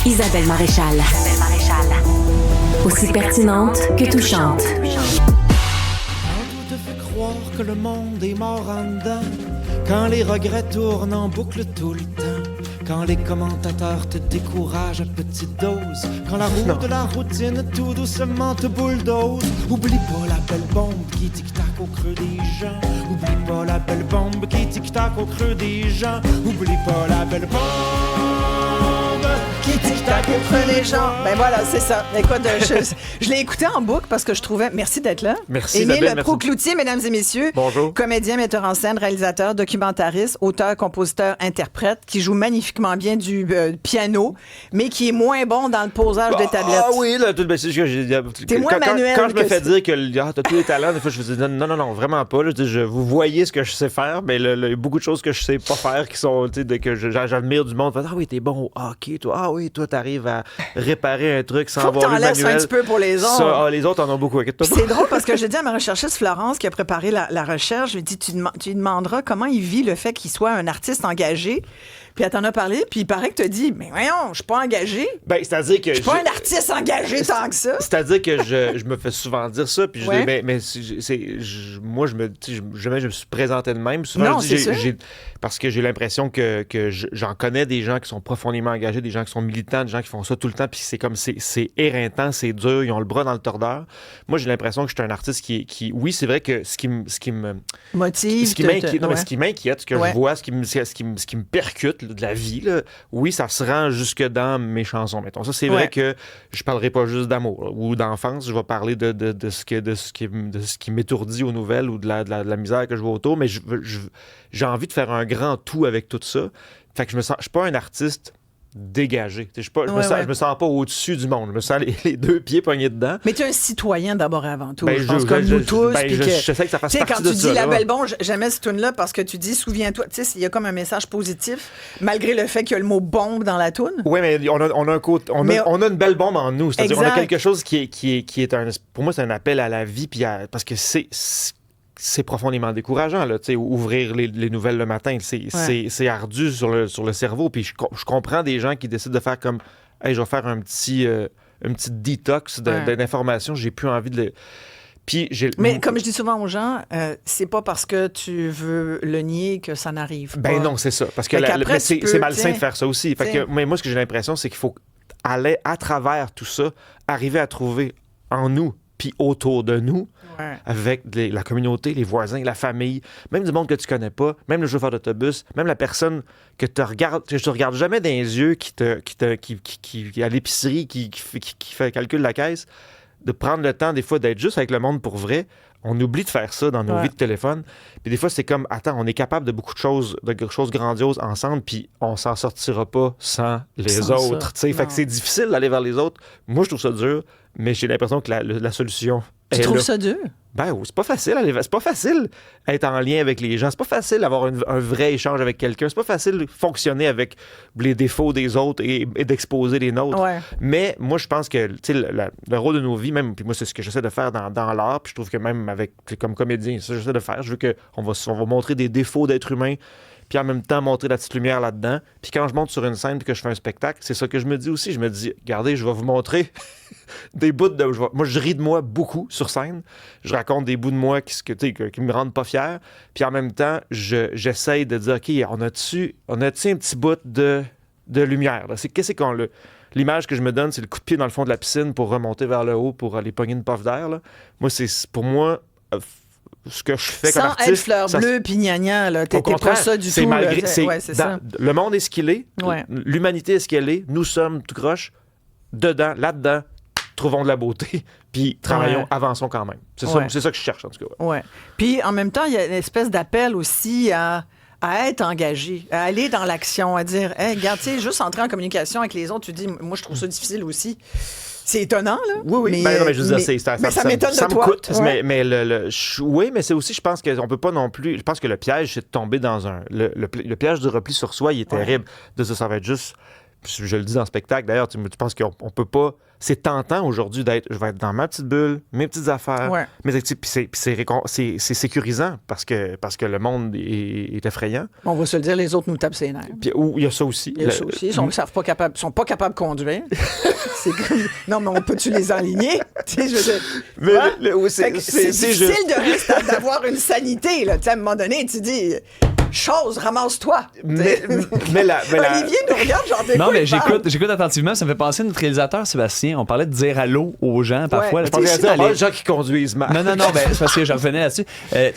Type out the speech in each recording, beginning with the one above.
Isabelle Maréchal. Aussi pertinente que touchante. Quand on te fait croire que le monde est mort en dedans, quand les regrets tournent en boucle tout le temps, quand les commentateurs te découragent à petite dose, quand la roue de la routine tout doucement te bulldoze, oublie pas la belle bombe qui tic-tac au creux des gens. Oublie pas la belle bombe qui tic-tac au creux des gens. Oublie pas la belle bombe qui tic-tac au creux des gens. Ben voilà, c'est ça. Écoute, je l'ai écouté en boucle parce que je trouvais... Merci d'être là. Merci, Émile Isabelle. Proucloutier, mesdames et messieurs. Bonjour. Comédien, metteur en scène, réalisateur, documentariste, auteur, compositeur, interprète, qui joue magnifiquement bien du piano, mais qui est moins bon dans le posage des tablettes. Ah oui, là, tout, ben, c'est sûr que T'es moins manuel quand je me que fais ça. dire que t'as tous les talents, des fois, je me dis non, vraiment pas. Là, vous voyez ce que je sais faire, mais il y a beaucoup de choses que je sais pas faire qui sont, que j'admire du monde. Ah oui, t'es bon au hockey, toi. Ah oui, toi, t'arrives à réparer un truc sans Faut que avoir t'en le laisses manuel. un petit peu pour les autres. Ça, les autres en ont beaucoup. Inquiète-toi Puis pas. c'est drôle parce que j'ai dit à ma recherchiste Florence qui a préparé la recherche, je lui ai dit, tu lui demanderas comment il vit le fait qu'il soit un artiste engagé. Puis elle t'en a parlé, puis il paraît que tu as dit, mais voyons, je suis pas engagé. Ben, c'est-à-dire que Je suis pas un artiste engagé tant que ça. C'est-à-dire que je me fais souvent dire ça, puis Ouais. moi, jamais je me suis présenté de même. Souvent, Non, je dis, c'est sûr. parce que j'ai l'impression que j'en connais des gens qui sont profondément engagés, des gens qui sont militants, des gens qui font ça tout le temps, puis c'est éreintant, c'est dur, ils ont le bras dans le tordeur. Moi, j'ai l'impression que je suis un artiste qui oui, c'est vrai que ce qui me Motive. ce qui m'inquiète, non, mais ouais. ce qui m'inquiète, ce que Ouais. je vois, ce qui me percute là, de la vie, là, oui, ça se rend jusque dans mes chansons, mettons. Ça, c'est Ouais. vrai que je parlerai pas juste d'amour là, ou d'enfance, je vais parler de ce qui m'étourdit aux nouvelles ou de la misère que je vois autour, mais j'ai envie de faire un grand tout avec tout ça. Fait que je suis pas un artiste dégagé. Je me sens pas au-dessus du monde. Je me sens les deux pieds pognés dedans. Mais tu es un citoyen d'abord et avant tout. Ben, je pense comme nous tous. puis que- je sais que ça fasse Tu sais, partie quand de tu ça. dis La là. Belle Bombe, j'aimais ce tune-là parce que tu dis, souviens-toi, tu sais, il y a comme un message positif, malgré le fait qu'il y a le mot bombe dans la tune. Oui, mais on a un côté, on a une belle bombe en nous. C'est-à-dire, on a Exact. quelque chose qui est un. Pour moi, c'est un appel à la vie, puis parce que c'est profondément décourageant, là, tu sais, ouvrir les nouvelles le matin. C'est ardu sur le cerveau. Puis je comprends des gens qui décident de faire comme, hey, je vais faire une petite détox d'informations. J'ai plus envie de. Puis Mais comme je dis souvent aux gens, c'est pas parce que tu veux le nier que ça n'arrive pas. Ben non, c'est ça. Parce que Fait qu'après, mais tu c'est peux, malsain t'sais, de faire ça aussi. Fait que, mais moi, ce que j'ai l'impression, c'est qu'il faut aller à travers tout ça, arriver à trouver en nous, puis autour de nous, avec la communauté, les voisins, la famille, même du monde que tu connais pas, même le chauffeur d'autobus, même la personne que tu regardes jamais dans les yeux, qui à l'épicerie, qui calcule la caisse, de prendre le temps des fois d'être juste avec le monde pour vrai. On oublie de faire ça dans nos vies de téléphone. Puis des fois, c'est comme, attends, on est capable de beaucoup de choses grandioses ensemble, puis on s'en sortira pas sans les autres. Fait que c'est difficile d'aller vers les autres. Moi, je trouve ça dur, mais j'ai l'impression que la solution Tu est trouves là. ça dur? Ben, c'est pas facile. C'est pas facile être en lien avec les gens. C'est pas facile d'avoir un vrai échange avec quelqu'un. C'est pas facile de fonctionner avec les défauts des autres et d'exposer les nôtres. Ouais. Mais moi, je pense que le rôle de nos vies, même, puis moi, c'est ce que j'essaie de faire dans l'art. Puis je trouve que même comme comédien, c'est ça que j'essaie de faire. Je veux qu'on va montrer des défauts d'être humain, puis en même temps montrer la petite lumière là-dedans. Puis quand je monte sur une scène et que je fais un spectacle, c'est ça que je me dis aussi. Je me dis, regardez, je vais vous montrer des bouts de... Moi, je ris de moi beaucoup sur scène. Je raconte des bouts de moi qui me rendent pas fier. Puis en même temps, j'essaye de dire, OK, on a-tu un petit bout de lumière? Là? Qu'est-ce qu'on... L'image que je me donne, c'est le coup de pied dans le fond de la piscine pour remonter vers le haut, pour aller pogner une puff d'air. Là. Moi, pour moi... ce que je fais comme Sans artiste... être fleur bleue puis gna-gna, là. T'es pas ça du c'est tout. malgré, là. c'est, C'est ça. le monde est ce qu'il est. Ouais. L'humanité est ce qu'elle est. Nous sommes tout croche. Dedans, là-dedans, trouvons de la beauté. Puis travaillons, avançons quand même. C'est ça que je cherche, en tout cas. Ouais. Puis en même temps, il y a une espèce d'appel aussi à être engagé, à aller dans l'action, à dire, hey, regarde, tu sais, juste entrer en communication avec les autres, tu dis, moi, je trouve ça difficile aussi. C'est étonnant, là. Oui. Mais, non, mais je veux dire, mais ça m'étonne ça de me toi. coûte. Ouais. Mais oui, mais c'est aussi, je pense qu'on peut pas non plus. Je pense que le piège, c'est de tomber dans le piège du repli sur soi, il est terrible. De ça va être juste. je le dis dans le spectacle, d'ailleurs, tu penses qu'on peut pas... C'est tentant aujourd'hui d'être... Je vais être dans ma petite bulle, mes petites affaires, mes activités, puis c'est sécurisant parce que le monde est effrayant. On va se le dire, les autres nous tapent ses nerfs. Puis il y a ça aussi. Il y a ça aussi. Ils sont pas capables de conduire. C'est comme... Non, mais on peut-tu les enligner? Tu sais, je veux dire... c'est difficile d'avoir une sanité, là. Tu sais, à un moment donné, tu dis... Chose, ramasse-toi. Mais Olivier nous regarde, genre de Non, quoi mais il parle? j'écoute attentivement. Ça me fait penser à notre réalisateur Sébastien. On parlait de dire allô aux gens parfois. Ouais. Je pensais à dire, les gens qui conduisent mal. Non, ben, c'est parce que je revenais là-dessus.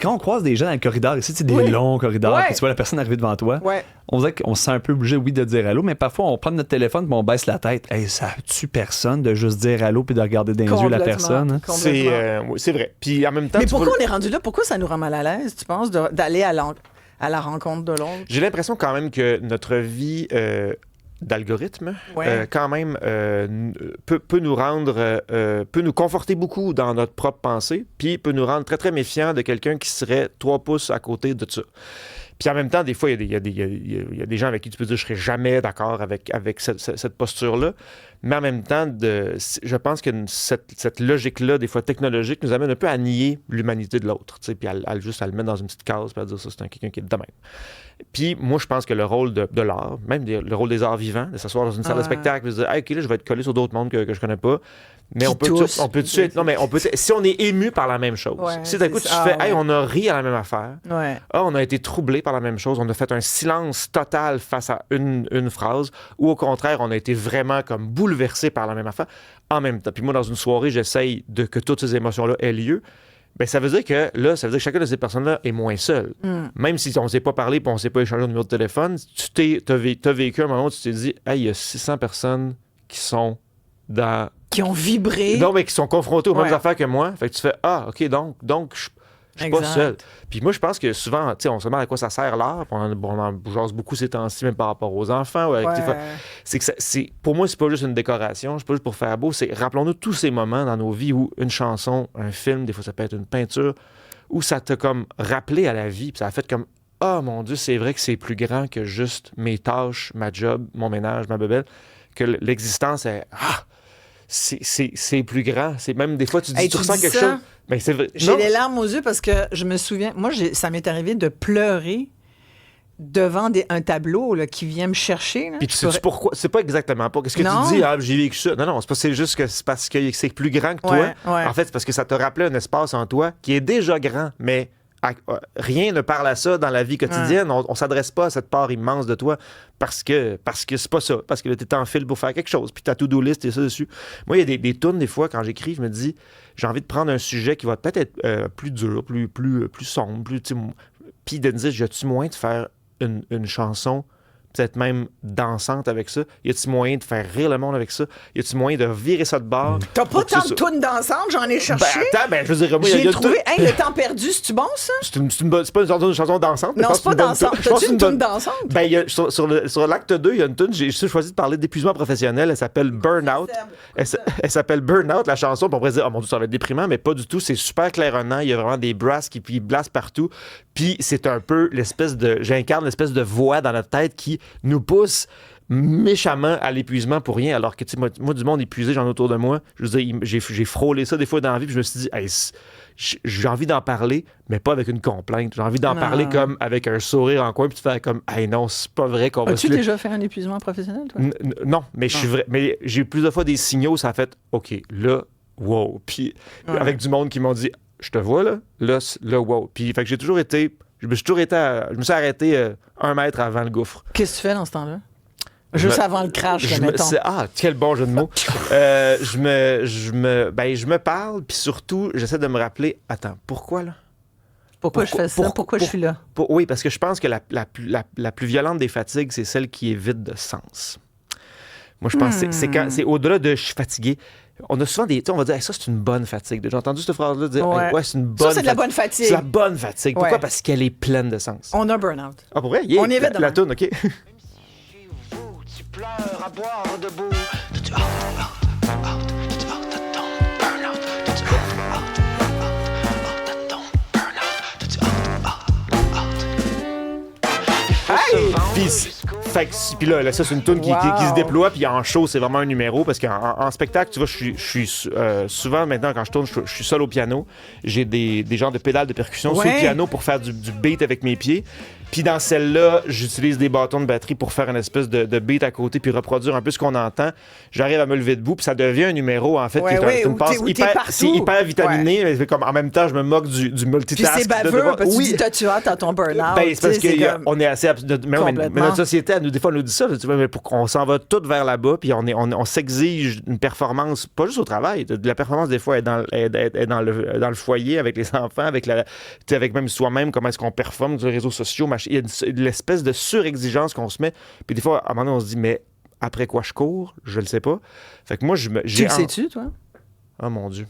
Quand on croise des gens dans le corridor, ici, c'est des longs corridors, puis tu vois la personne arriver devant toi, on dirait qu'on se sent un peu obligé, oui, de dire allô, mais parfois, on prend notre téléphone et on baisse la tête. Hey, ça tue personne de juste dire allô puis de regarder dans les yeux la personne. Hein? C'est vrai. Puis en même temps, mais pourquoi on est rendu là? Pourquoi ça nous rend mal à l'aise, tu penses, d'aller à la rencontre de l'autre? J'ai l'impression quand même que notre vie d'algorithme, quand même, peut nous rendre, peut nous conforter beaucoup dans notre propre pensée, puis peut nous rendre très, très méfiants de quelqu'un qui serait 3 pouces à côté de ça. Puis en même temps, des fois, il y a des gens avec qui tu peux dire je ne serai jamais d'accord avec cette posture-là. Mais en même temps, je pense que cette logique-là, des fois technologique, nous amène un peu à nier l'humanité de l'autre. Puis juste à le mettre dans une petite case, puis à dire ça, c'est quelqu'un qui est de même. Puis moi, je pense que le rôle de l'art, même le rôle des arts vivants, de s'asseoir dans une salle de spectacle et de dire hey, OK, là, je vais être collé sur d'autres mondes que je connais pas. Mais on peut tout de suite. Non, mais si on est ému par la même chose, si d'un coup tu fais hey, on a ri à la même affaire, on a été troublé par la même chose, on a fait un silence total face à une phrase, ou au contraire, on a été vraiment comme bouleversé par la même affaire en même temps. Puis moi, dans une soirée, j'essaye que toutes ces émotions-là aient lieu. Ben, ça veut dire que chacune de ces personnes-là est moins seule. Même si on ne s'est pas parlé et on ne s'est pas échangé un numéro de téléphone, tu as vécu un moment où tu t'es dit hey, il y a 600 personnes qui sont dans... Qui ont vibré. Non, mais qui sont confrontés aux mêmes affaires que moi. Fait que tu fais ah, OK, donc je suis pas seul. Puis moi, je pense que souvent, tu sais, on se demande à quoi ça sert l'art. On en jase beaucoup ces temps-ci, même par rapport aux enfants. C'est que pour moi, c'est pas juste une décoration, c'est pas juste pour faire beau. C'est rappelons-nous tous ces moments dans nos vies où une chanson, un film, des fois ça peut être une peinture, où ça t'a comme rappelé à la vie. Puis ça a fait comme ah, mon Dieu, c'est vrai que c'est plus grand que juste mes tâches, ma job, mon ménage, ma bébelle. Que l'existence est c'est plus grand. C'est même des fois, tu ressens quelque chose. Ben, c'est vrai. J'ai les larmes aux yeux parce que je me souviens, moi, ça m'est arrivé de pleurer devant un tableau là, qui vient me chercher. Là. Puis tu sais pourquoi? C'est pas exactement pas. Qu'est-ce que tu dis? Ah, j'ai vécu ça. Non, c'est juste que c'est parce que c'est plus grand que toi. En fait, c'est parce que ça t'a rappelé un espace en toi qui est déjà grand, mais rien ne parle à ça dans la vie quotidienne. On s'adresse pas à cette part immense de toi parce que c'est pas ça. Parce que là, t'es en file pour faire quelque chose. Puis ta to-do list et ça dessus. Moi, il y a des tunes, des fois, quand j'écris, je me dis, j'ai envie de prendre un sujet qui va peut-être être plus dur, plus sombre, puis de me dire, j'ai-tu moyen de faire une chanson peut-être même dansante avec ça? Y a-t-il moyen de faire rire le monde avec ça? Y a-t-il moyen de virer ça de bord? T'as pas tant de tunes dansantes, j'en ai cherché. Je veux dire, moi, j'ai trouvé. Le temps perdu, c'est-tu bon, ça? C'est pas une chanson dansante. Non, c'est pas dansante. T'as-tu une tune dansante? Sur l'acte 2, il y a une tune, j'ai choisi de parler d'épuisement professionnel. Elle s'appelle Burnout. Elle s'appelle Burnout, la chanson. On pourrait dire, oh mon Dieu, ça va être déprimant, mais pas du tout. C'est super claironnant. Il y a vraiment des brasses qui blasent partout. Puis c'est un peu j'incarne l'espèce de voix dans notre tête qui nous pousse méchamment à l'épuisement pour rien, alors que, tu sais, moi, du monde épuisé, j'en ai autour de moi. Je veux dire, j'ai frôlé ça des fois dans la vie, puis je me suis dit, hey, j'ai envie d'en parler, mais pas avec une complainte. J'ai envie d'en parler comme avec un sourire en coin, puis tu fais comme, hey, non, c'est pas vrai qu'on va... As-tu déjà fait un épuisement professionnel, toi? Non, mais mais j'ai eu plusieurs fois des signaux, ça a fait, OK, là, wow. Puis avec du monde qui m'ont dit, je te vois, là, wow. Puis, fait que je me suis arrêté 1 mètre avant le gouffre. Qu'est-ce que tu fais dans ce temps-là? Juste avant le crash, mettons. Quel bon jeu de mots. Je me parle, puis surtout, j'essaie de me rappeler, attends, pourquoi là? Pourquoi je fais ça? Pourquoi je suis là? Oui, parce que je pense que la plus violente des fatigues, c'est celle qui est vide de sens. Moi, je pense que c'est au-delà de je suis fatigué. On a souvent on va dire, hey, ça, c'est une bonne fatigue. J'ai entendu cette phrase-là dire, hey, c'est une bonne fatigue. Ça, c'est de la bonne fatigue. C'est la bonne fatigue. Pourquoi? Parce qu'elle est pleine de sens. On a un burn-out. Ah, pour vrai? Yeah, on est vite la toune, OK. Même si chez vous, tu pleures à boire debout. Hey! Puis Fait que, puis là, ça, c'est une tune qui se déploie, puis en show, c'est vraiment un numéro, parce qu'en spectacle, tu vois, je suis souvent, maintenant, quand je tourne, je suis seul au piano. J'ai des genres de pédales de percussion sur le piano pour faire du beat avec mes pieds. Puis dans celle-là, j'utilise des bâtons de batterie pour faire une espèce de beat à côté puis reproduire un peu ce qu'on entend. J'arrive à me lever debout puis ça devient un numéro, en fait, qui est une passe c'est hyper vitaminé, mais comme en même temps, je me moque du multitask. Puis c'est baveux, parce que tu dis t'as-tu hâte à ton burn-out. Ben, c'est parce qu'on est assez... Mais notre société, des fois, elle nous dit ça, mais pour qu'on s'en va tout vers là-bas puis on s'exige une performance, pas juste au travail. La performance, des fois, est dans le foyer, avec les enfants, avec même soi-même, comment est-ce qu'on performe sur les réseaux sociaux, il y a l'espèce de surexigence qu'on se met. Puis des fois, à un moment donné, on se dit, mais après quoi je cours? Je le sais pas. Fait que moi, tu le sais-tu, toi? Oh mon Dieu.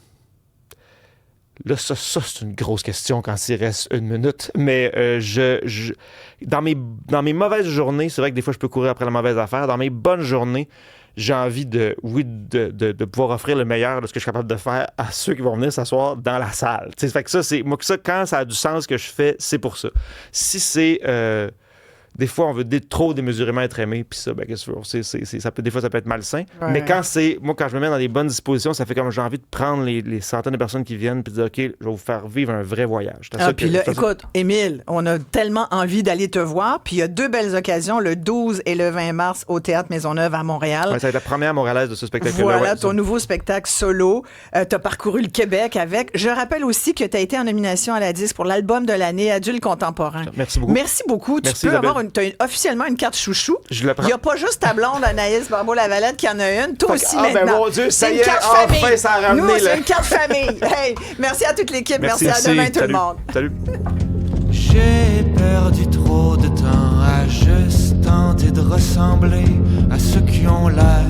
Là, ça c'est une grosse question quand il reste 1 minute. Mais dans mes mauvaises journées, c'est vrai que des fois, je peux courir après la mauvaise affaire. Dans mes bonnes journées, j'ai envie de pouvoir offrir le meilleur de ce que je suis capable de faire à ceux qui vont venir s'asseoir dans la salle. T'sais, fait que ça, quand ça a du sens que je fais, c'est pour ça. Si c'est... des fois, on veut trop démesurément être aimé, puis ça, ben, qu'est-ce que des fois, ça peut être malsain. Ouais. Mais quand je me mets dans des bonnes dispositions, ça fait comme j'ai envie de prendre les centaines de personnes qui viennent, puis de dire, OK, je vais vous faire vivre un vrai voyage. Puis là, écoute, Émile, on a tellement envie d'aller te voir, puis il y a 2 belles occasions, le 12 et le 20 mars au Théâtre Maisonneuve à Montréal. Ouais, ça va être la première montréalaise de ce spectacle-là. Voilà, ton nouveau spectacle solo. Tu as parcouru le Québec avec. Je rappelle aussi que tu as été en nomination à la disque pour l'album de l'année Adulte contemporain. Merci beaucoup. Merci beaucoup. Merci, tu peux avoir officiellement une carte chouchou. Il n'y a pas juste ta blonde Anaïs Barbeau-Lavalette qui en a une. Toi aussi maintenant. Ben mon Dieu, ça y est, enfin, ça a ramené. Nous, c'est une carte famille. Hey, merci à toute l'équipe. Merci à demain, tout le monde. Salut. J'ai perdu trop de temps à juste tenter de ressembler à ceux qui ont l'air